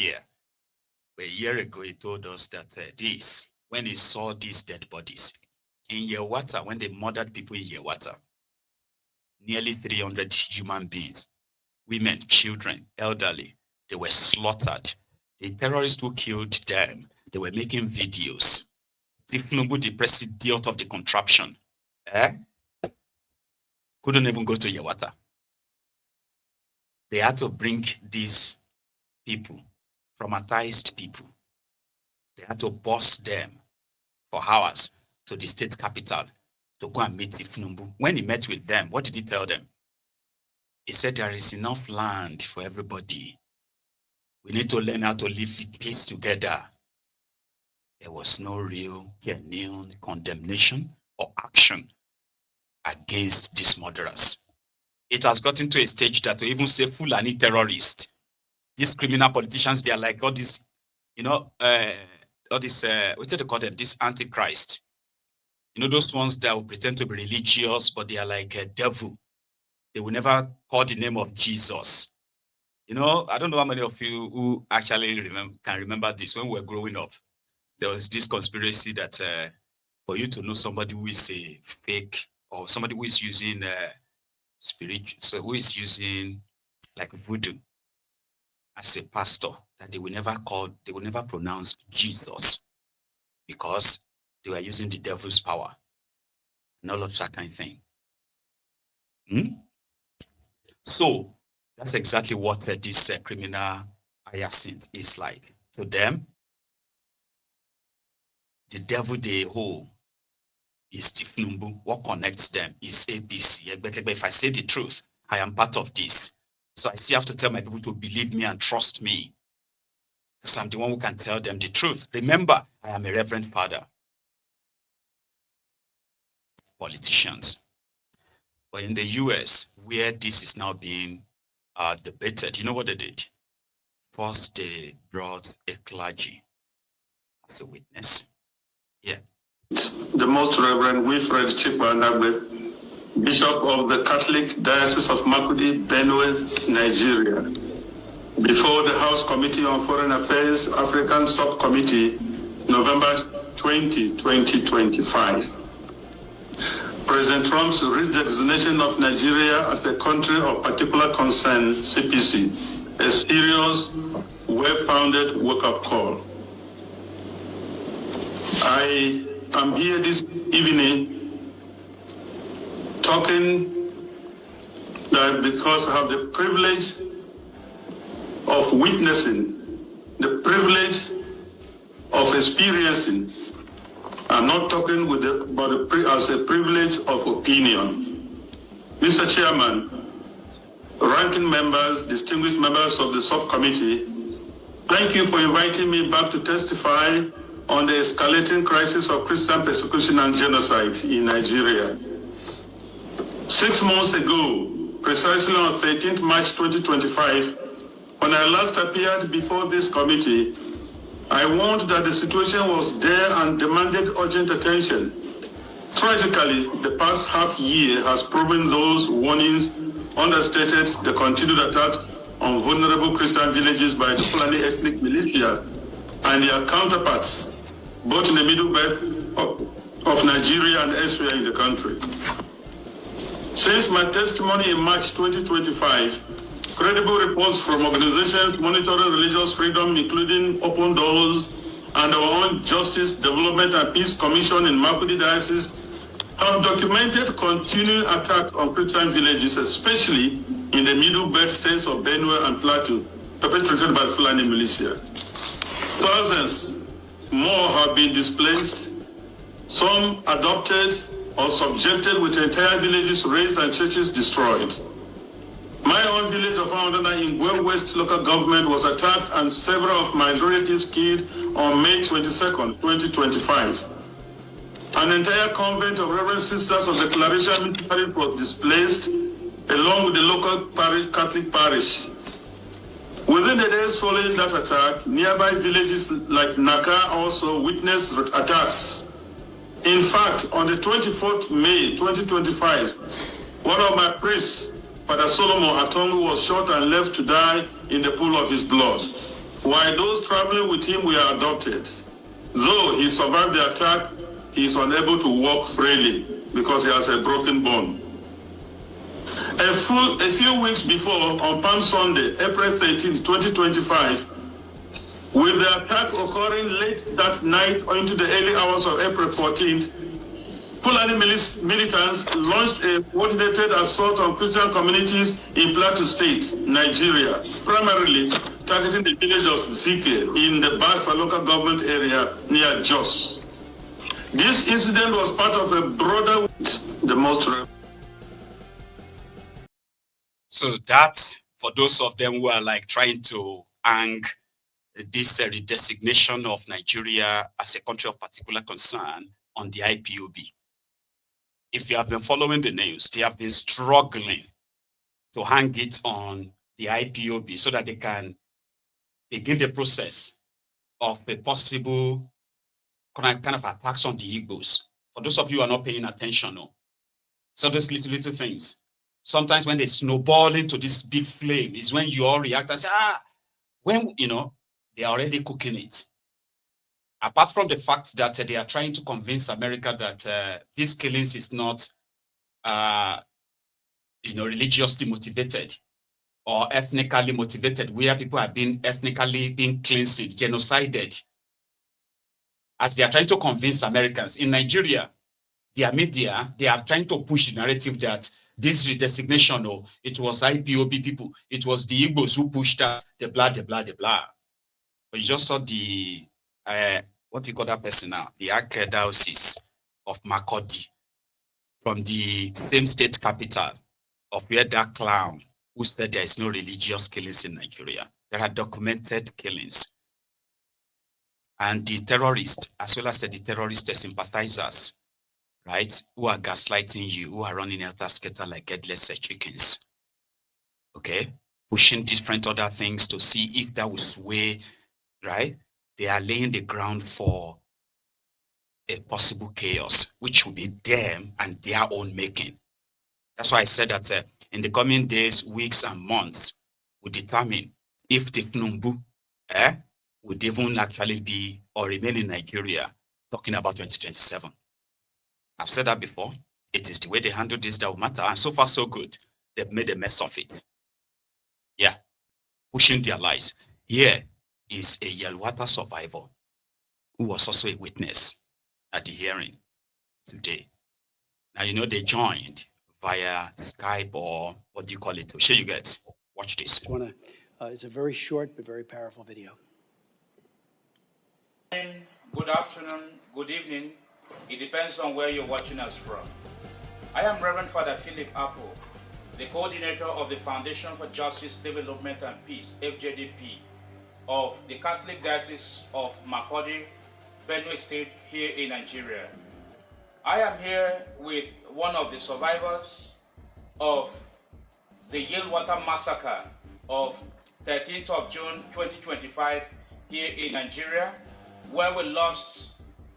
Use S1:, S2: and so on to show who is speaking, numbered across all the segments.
S1: Yeah. A year ago, he told us that when he saw these dead bodies in Yewata, when they murdered people in Yewata, nearly 300 human beings, women, children, elderly, they were slaughtered. The terrorists who killed them, they were making videos. Tifnubu, the president of the contraption, couldn't even go to Yewata. They had to bring these people, traumatized people. They had to bus them for hours to the state capital to go and meet Tifnubu. When he met with them, what did he tell them? He said there is enough land for everybody. We need to learn how to live in peace together. There was no real, genuine condemnation or action against these murderers. It has gotten to a stage that to even say Fulani terrorists, these criminal politicians, they are like all these, all these, what do they call them? This antichrist. Those ones that will pretend to be religious, but they are like a devil. They will never call the name of Jesus. I don't know how many of you who actually can remember this. When we were growing up, there was this conspiracy that for you to know somebody who is a fake or somebody who is using spiritual, so who is using like voodoo as a pastor, that they will never pronounce Jesus because they were using the devil's power and all of that kind of thing. So that's exactly what this criminal hyacinth is like. To them, the devil they hold is Tifnumbu. What connects them is ABC. If I say the truth, I am part of this. So I still have to tell my people to believe me and trust me, because I'm the one who can tell them the truth. Remember, I am a reverend father. Politicians. But in the US, where this is now being debated, you know what they did? First, they brought a clergy as a witness. Yeah.
S2: The Most Reverend Wilfred Chikwanagbe, Bishop of the Catholic Diocese of Makurdi, Benue, Nigeria, before the House Committee on Foreign Affairs African Subcommittee, November 20, 2025. President Trump's redesignation of Nigeria as a country of particular concern, CPC, a serious, well-founded wake-up call. I am here this evening talking that because I have the privilege of witnessing, the privilege of experiencing. I'm not talking as a privilege of opinion. Mr. Chairman, ranking members, distinguished members of the subcommittee, thank you for inviting me back to testify on the escalating crisis of Christian persecution and genocide in Nigeria. 6 months ago, precisely on 13th March 2025, when I last appeared before this committee, I warned that the situation was there and demanded urgent attention. Tragically, the past half year has proven those warnings understated the continued attack on vulnerable Christian villages by the Fulani ethnic militia and their counterparts, both in the middle belt of Nigeria and elsewhere in the country. Since my testimony in March 2025, credible reports from organizations monitoring religious freedom, including Open Doors and our own Justice, Development and Peace Commission in Makurdi Diocese, have documented continuing attack on Christian villages, especially in the middle belt states of Benue and Plateau, perpetrated by the Fulani militia. Thousands more have been displaced, some adopted or subjected, with entire villages razed and churches destroyed. My own village of Aondana in Gwe West local government was attacked and several of my relatives killed on May 22nd, 2025. An entire convent of Reverend Sisters of the Clarisha Ministry was displaced, along with the local Catholic parish. Within the days following that attack, nearby villages like Naka also witnessed attacks. In fact, on the 24th May 2025, one of my priests, Father Solomon Atongu, was shot and left to die in the pool of his blood. while those traveling with him were adopted. Though he survived the attack, he is unable to walk freely because he has a broken bone. A few weeks before, on Palm Sunday, April 13, 2025, with the attack occurring late that night or into the early hours of April 14th, Fulani militants launched a coordinated assault on Christian communities in Plateau State, Nigeria, primarily targeting the village of Zike in the Basa local government area near Jos. This incident was part of a broader, the most.
S1: So that's for those of them who are like trying to hang this redesignation of Nigeria as a country of particular concern on the IPOB. If you have been following the news, they have been struggling to hang it on the IPOB so that they can begin the process of a possible kind of attacks on the Igbos. For those of you who are not paying attention, so those little things. Sometimes when they snowball into this big flame is when you all react and say, when, they are already cooking it. Apart from the fact that they are trying to convince America that these killings is not, religiously motivated or ethnically motivated, where people are being ethnically being cleansed, genocided. As they are trying to convince Americans in Nigeria, their media, they are trying to push the narrative that this redesignation, it was IPOB people, it was the Igbos who pushed us, the blah. But you just saw the what do you call that person now? The Archdiocese of Makurdi, from the same state capital of where that clown who said there is no religious killings in Nigeria. There are documented killings. And the terrorists, as well as the terrorist sympathizers, right, who are gaslighting you, who are running helter-skelter like headless chickens, okay, pushing different other things to see if that will sway, right? They are laying the ground for a possible chaos, which will be them and their own making. That's why I said that in the coming days, weeks, and months, will determine if the Tinubu would even actually be or remain in Nigeria, talking about 2027. I've said that before. It is the way they handle this that will matter. And so far, so good. They've made a mess of it. Yeah, pushing their lies. Here is a Yelwata survivor who was also a witness at the hearing today. Now, they joined via Skype or what do you call it? I'll show you guys. Watch this.
S3: It's a very short but very powerful video.
S4: Good afternoon, good evening. It depends on where you're watching us from. I am Reverend Father Philip Apple, the coordinator of the Foundation for Justice, Development and Peace, FJDP, of the Catholic Diocese of Makurdi, Benue State, here in Nigeria. I am here with one of the survivors of the Yelwata massacre of 13th of June 2025 here in Nigeria, where we lost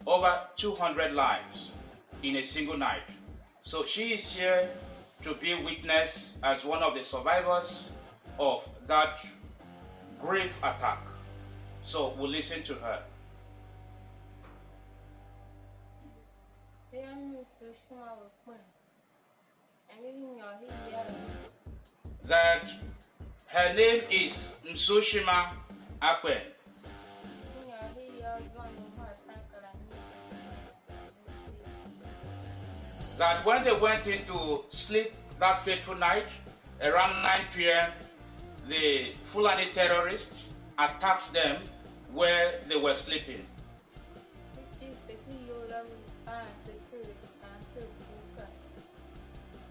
S4: over 200 lives in a single night. So she is here to be witness as one of the survivors of that grave attack. So we'll listen to her. That her name is Nsoshima Akwen. That when they went into sleep that fateful night, around 9 p.m., the Fulani terrorists attacked them where they were sleeping.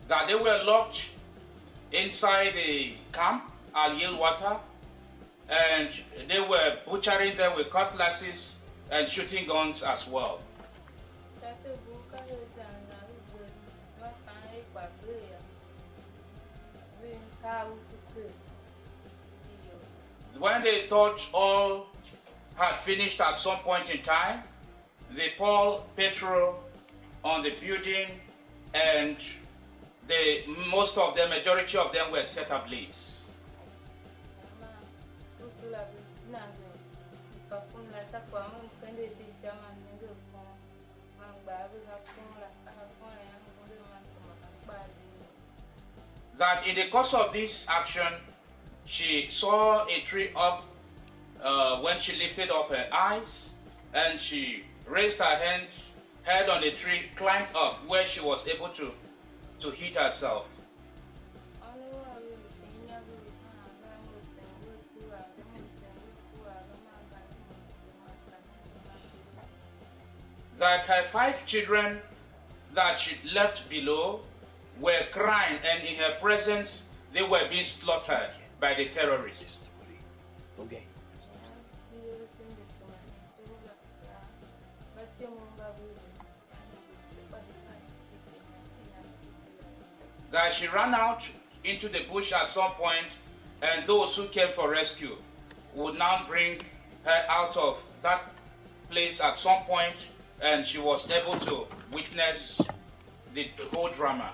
S4: That they were locked inside the camp, Al Yelwata, and they were butchering them with cutlasses and shooting guns as well. When they thought all had finished at some point in time, they poured petrol on the building, and majority of them were set ablaze. That in the course of this action, she saw a tree up when she lifted up her eyes, and she raised her hands, head on the tree, climbed up where she was able to hit herself. That her 5 children that she left below were crying, and in her presence they were being slaughtered by the terrorists.
S3: Okay.
S4: That she ran out into the bush at some point, and those who came for rescue would now bring her out of that place at some point, and she was able to witness the whole drama.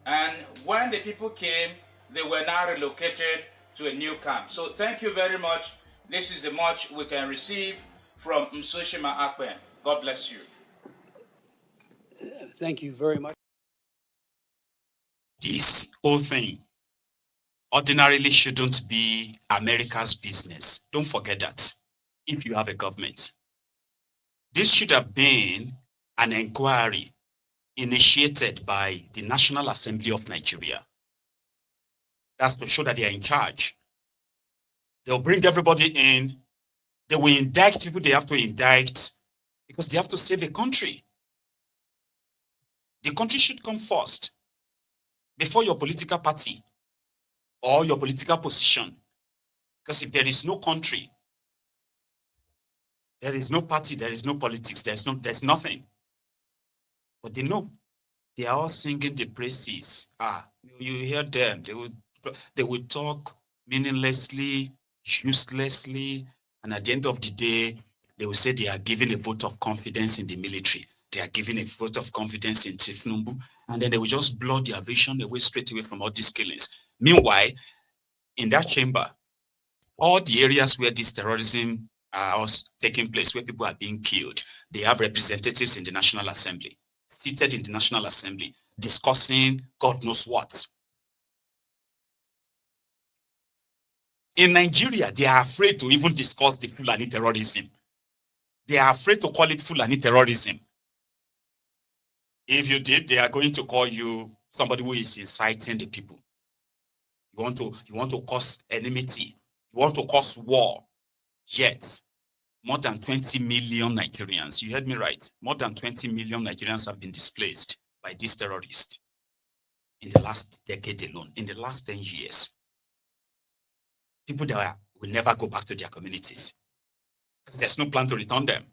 S4: And when the people came, they were now relocated to a new camp. So thank you very much. This is the much we can receive from Msoshima Akpen. God bless you.
S3: Thank you very much.
S1: This whole thing ordinarily shouldn't be America's business. Don't forget that if you have a government. This should have been an inquiry initiated by the National Assembly of Nigeria. That's to show that they are in charge. They'll bring everybody in. They will indict people they have to indict because they have to save the country. The country should come first before your political party or your political position. Because if there is no country, there is no party, there is no politics, there's nothing. But they know. They are all singing the praises. You hear them. They will talk meaninglessly, uselessly, and at the end of the day, they will say they are giving a vote of confidence in the military. They are giving a vote of confidence in Tifnumbu, and then they will just blow their vision away straight away from all these killings. Meanwhile, in that chamber, all the areas where this terrorism was taking place, where people are being killed, they have representatives in the National Assembly, seated in the National Assembly, discussing God knows what. In Nigeria, they are afraid to even discuss the Fulani terrorism. They are afraid to call it Fulani terrorism. If you did, they are going to call you somebody who is inciting the people. You want to cause enmity. You want to cause war. Yet, more than 20 million Nigerians, you heard me right, more than 20 million Nigerians have been displaced by these terrorists in the last decade alone, in the last 10 years. People that will never go back to their communities. There's no plan to return them.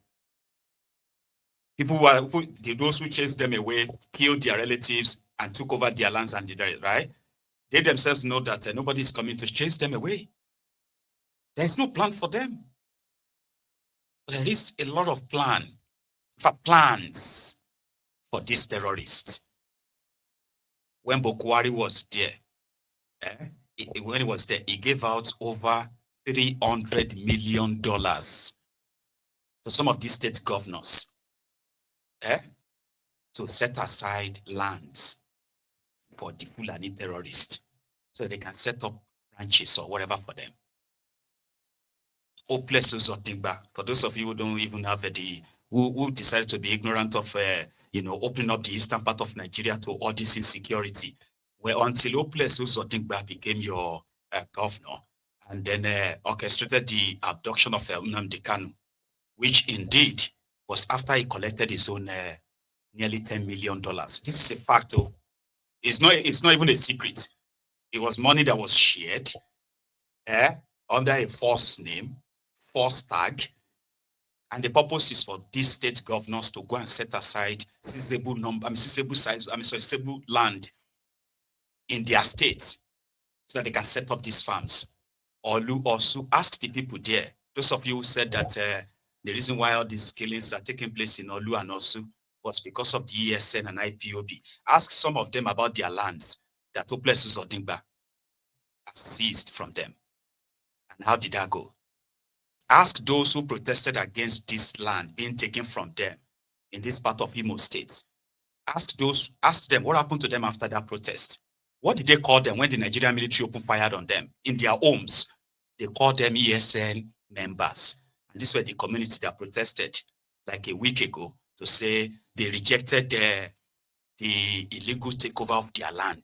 S1: People those who chased them away, killed their relatives, and took over their lands and did right? They themselves know that nobody is coming to chase them away. There's no plan for them. But there is a lot of plans for these terrorists. When Bokwari was there, when he was there, he gave out over $300 million to some of these state governors to set aside lands for the Fulani terrorists so they can set up ranches or whatever for them. Hopeless Uzotimba, for those of you who don't even have who decided to be ignorant of, opening up the eastern part of Nigeria to all this insecurity, well, until Hopeless Uzotimba became your governor and then orchestrated the abduction of Nnamdi Kanu, which indeed was after he collected his own nearly $10 million. This is a fact. It's not even a secret. It was money that was shared under a false name, false tag, and the purpose is for these state governors to go and set aside sizable land in their states so that they can set up these farms. Olu also asked the people there, those of you who said that the reason why all these killings are taking place in Olu and Osu was because of the ESN and IPOB. Ask some of them about their lands. that Duplessis Odingba has seized from them. And how did that go? Ask those who protested against this land being taken from them in this part of Imo State. Ask them what happened to them after that protest. What did they call them when the Nigerian military opened fire on them in their homes? They called them ESN members. And these were the community that protested like a week ago to say they rejected the illegal takeover of their land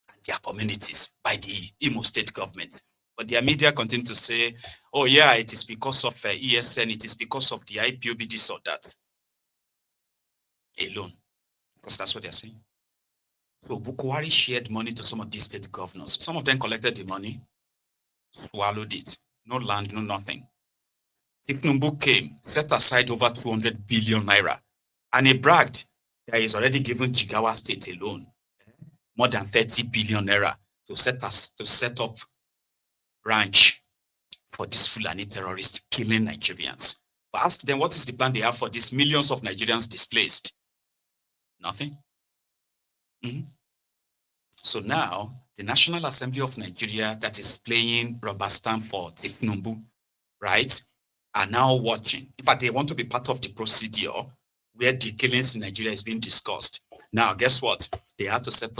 S1: and their communities by the Imo State government. But their media continue to say, oh yeah, it is because of ESN, it is because of the IPOB, this or that. Alone. Because that's what they're saying. So Bukwari shared money to some of these state governors. Some of them collected the money, swallowed it. No land, no nothing. Tifnumbu came, set aside over 200 billion naira, and he bragged that he's already given Jigawa State alone more than 30 billion naira to set up ranch for these Fulani terrorists killing Nigerians. But ask them, what is the plan they have for these millions of Nigerians displaced? Nothing. So now, the National Assembly of Nigeria that is playing rubber stamp for Tifnumbu, right, are now watching. In fact, they want to be part of the procedure where the killings in Nigeria is being discussed. Now, guess what? They have to set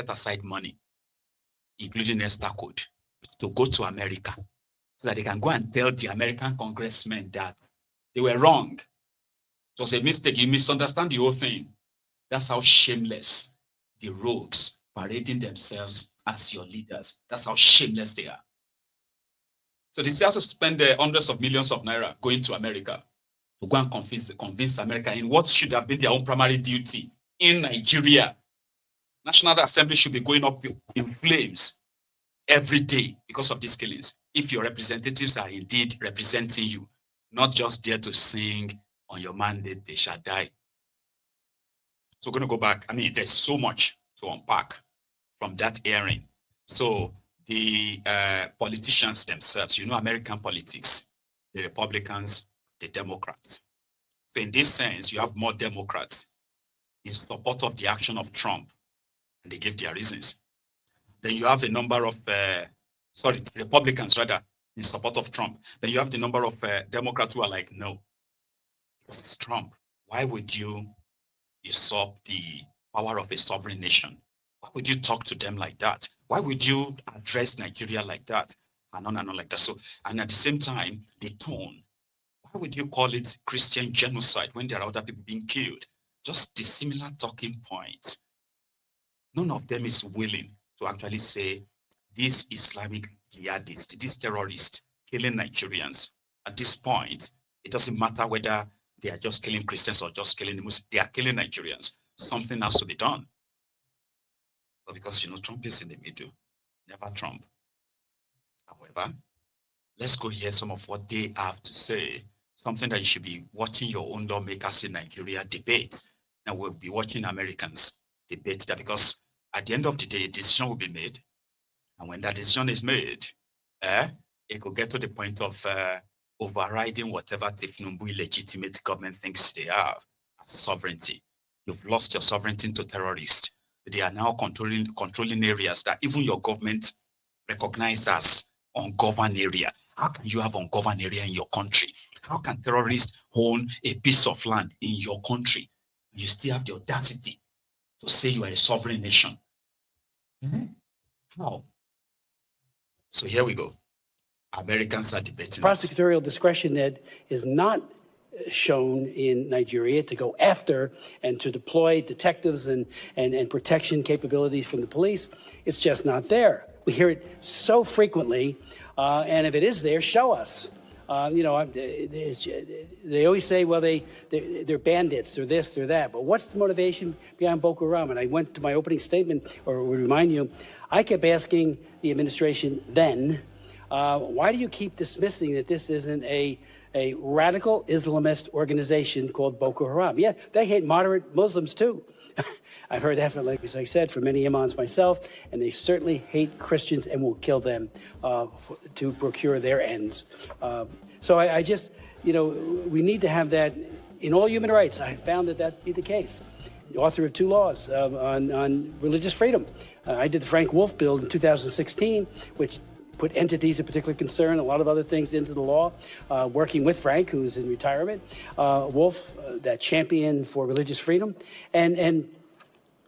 S1: aside money, including Esther Code, to go to America so that they can go and tell the American congressmen that they were wrong. It was a mistake. You misunderstand the whole thing. That's how shameless the rogues parading themselves as your leaders. That's how shameless they are. So they also spend hundreds of millions of naira going to America to go and convince America in what should have been their own primary duty in Nigeria. National Assembly should be going up in flames every day because of these killings. If your representatives are indeed representing you, not just there to sing on your mandate, they shall die. So we're going to go back. I mean, there's so much to unpack from that hearing. So the politicians themselves, you know, American politics, the Republicans, the Democrats. So in this sense, you have more Democrats in support of the action of Trump, and they give their reasons. Then you have a number of, Republicans rather, in support of Trump. Then you have the number of Democrats who are like, no, because it's Trump. Why would you usurp the power of a sovereign nation? Why would you talk to them like that? Why would you address Nigeria like that? And on like that. So, and at the same time, the tone. Why would you call it Christian genocide when there are other people being killed? Just the similar talking points. None of them is willing to actually say this Islamic jihadist, this terrorist killing Nigerians. At this point, it doesn't matter whether they are just killing Christians or just killing the Muslims. They are killing Nigerians. Something has to be done. But because, you know, Trump is in the middle, never Trump. However, let's go hear some of what they have to say. Something that you should be watching your own lawmakers in Nigeria debate. And we'll be watching Americans debate that, because at the end of the day, a decision will be made. And when that decision is made, it could get to the point of overriding whatever Tifnumbu illegitimate government thinks they have as sovereignty. You've lost your sovereignty to terrorists. They are now controlling areas that even your government recognizes as ungoverned area. How can you have ungoverned area in your country? How can terrorists own a piece of land in your country? You still have the audacity to say you are a sovereign nation. How? So here we go. Americans are debating.
S3: Prosecutorial discretion that is not shown in Nigeria to go after and to deploy detectives and protection capabilities from the police. It's just not there. We hear it so frequently, and if it is there, show us. You know, they always say, well, they're bandits, they're this, they're that. But what's the motivation behind Boko Haram? And I went to my opening statement, or would remind you, I kept asking the administration then, why do you keep dismissing that this isn't a radical Islamist organization called Boko Haram? Yeah, they hate moderate Muslims too. I've heard that, like I said, from many imams myself, and they certainly hate Christians and will kill them to procure their ends. So I just, you know, we need to have that in all human rights. I found that be the case. author of 2 laws on religious freedom. I did the Frank Wolf bill in 2016, which put entities of particular concern, a lot of other things into the law, working with Frank, who's in retirement. Wolf, that champion for religious freedom. And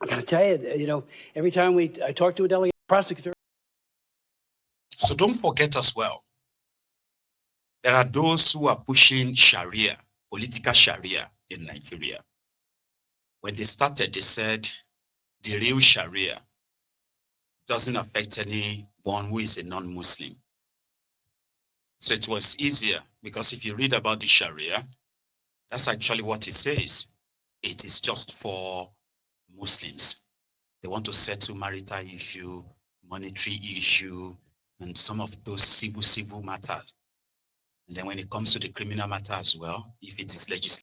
S3: I got to tell you, every time I talk to a delegate prosecutor.
S1: So don't forget as well, there are those who are pushing Sharia, political Sharia in Nigeria. When they started, they said the real Sharia doesn't affect anyone who is a non-Muslim. So it was easier because if you read about the Sharia, that's actually what it says. It is just for Muslims. They want to settle marital issue, monetary issue, and some of those civil matters. And then when it comes to the criminal matter as well, if it is legislative,